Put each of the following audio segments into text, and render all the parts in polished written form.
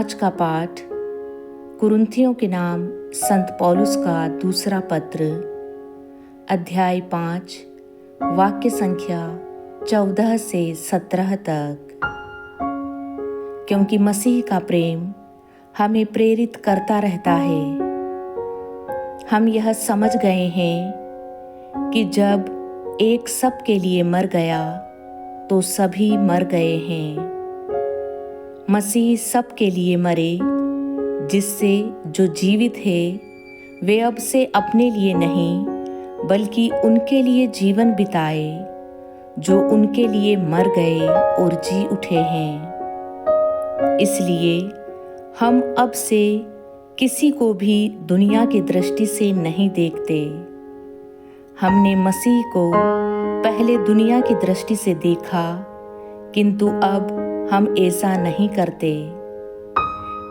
आज का पाठ कुरिन्थियों के नाम संत पौलुस का दूसरा पत्र, अध्याय 5, वाक्य संख्या 14 से 17 तक। क्योंकि मसीह का प्रेम हमें प्रेरित करता रहता है। हम यह समझ गए हैं कि जब एक सब के लिए मर गया तो सभी मर गए हैं। मसीह सब के लिए मरे, जिससे जो जीवित है वे अब से अपने लिए नहीं बल्कि उनके लिए जीवन बिताए जो उनके लिए मर गए और जी उठे हैं। इसलिए हम अब से किसी को भी दुनिया की दृष्टि से नहीं देखते। हमने मसीह को पहले दुनिया की दृष्टि से देखा, किंतु अब हम ऐसा नहीं करते।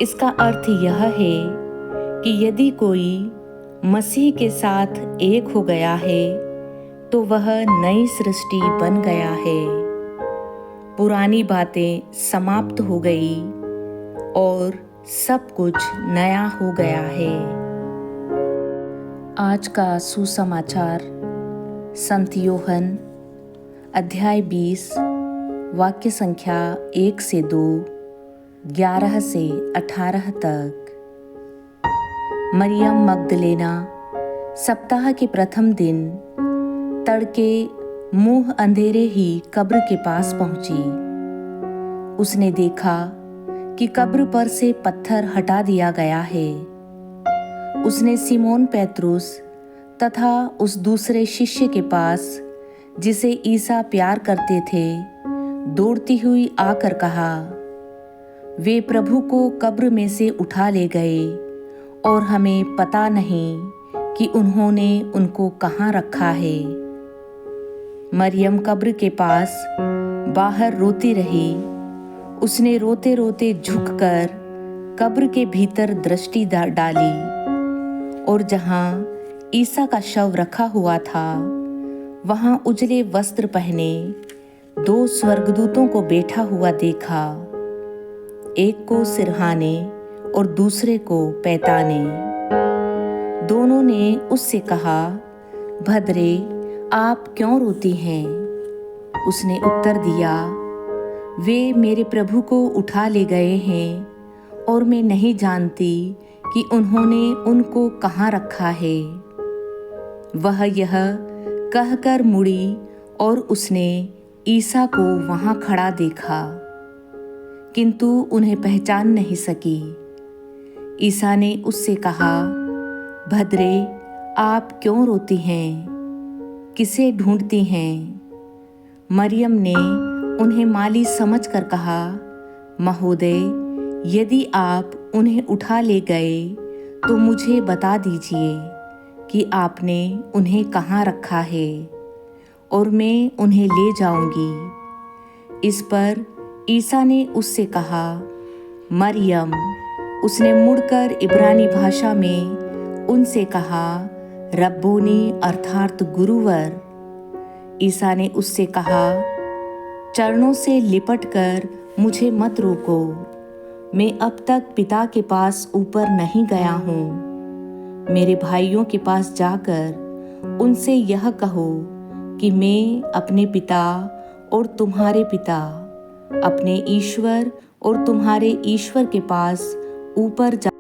इसका अर्थ यह है कि यदि कोई मसीह के साथ एक हो गया है तो वह नई सृष्टि बन गया है। पुरानी बातें समाप्त हो गई और सब कुछ नया हो गया है। आज का सुसमाचार संत यूहन्ना अध्याय 20, वाक्य संख्या 1 से 2, 11 से 18 तक। मरियम मगदलेना सप्ताह के प्रथम दिन तड़के मुंह अंधेरे ही कब्र के पास पहुंची। उसने देखा कि कब्र पर से पत्थर हटा दिया गया है। उसने सिमोन पेत्रुस तथा उस दूसरे शिष्य के पास, जिसे ईसा प्यार करते थे, दौड़ती हुई आकर कहा, वे प्रभु को कब्र में से उठा ले गए और हमें पता नहीं कि उन्होंने उनको कहाँ रखा है। मरियम कब्र के पास बाहर रोती रही। उसने रोते रोते झुककर कब्र के भीतर दृष्टि डाली और जहाँ ईसा का शव रखा हुआ था वहाँ उजले वस्त्र पहने 2 स्वर्गदूतों को बैठा हुआ देखा, एक को सिरहाने और दूसरे को पैताने। दोनों ने उससे कहा, भद्रे, आप क्यों रोती हैं? उसने उत्तर दिया, वे मेरे प्रभु को उठा ले गए हैं और मैं नहीं जानती कि उन्होंने उनको कहाँ रखा है। वह यह कहकर मुड़ी और उसने ईसा को वहाँ खड़ा देखा, किंतु उन्हें पहचान नहीं सकी। ईसा ने उससे कहा, भद्रे, आप क्यों रोती हैं? किसे ढूंढती हैं? मरियम ने उन्हें माली समझकर कहा, महोदय, यदि आप उन्हें उठा ले गए तो मुझे बता दीजिए कि आपने उन्हें कहाँ रखा है और मैं उन्हें ले जाऊंगी। इस पर ईसा ने उससे कहा, मरियम। उसने मुड़कर इब्रानी भाषा में उनसे कहा, रब्बोनी अर्थात गुरुवर। ईसा ने उससे कहा, चरणों से लिपटकर मुझे मत रोको। मैं अब तक पिता के पास ऊपर नहीं गया हूँ। मेरे भाइयों के पास जाकर उनसे यह कहो कि मैं अपने पिता और तुम्हारे पिता, अपने ईश्वर और तुम्हारे ईश्वर के पास ऊपर जा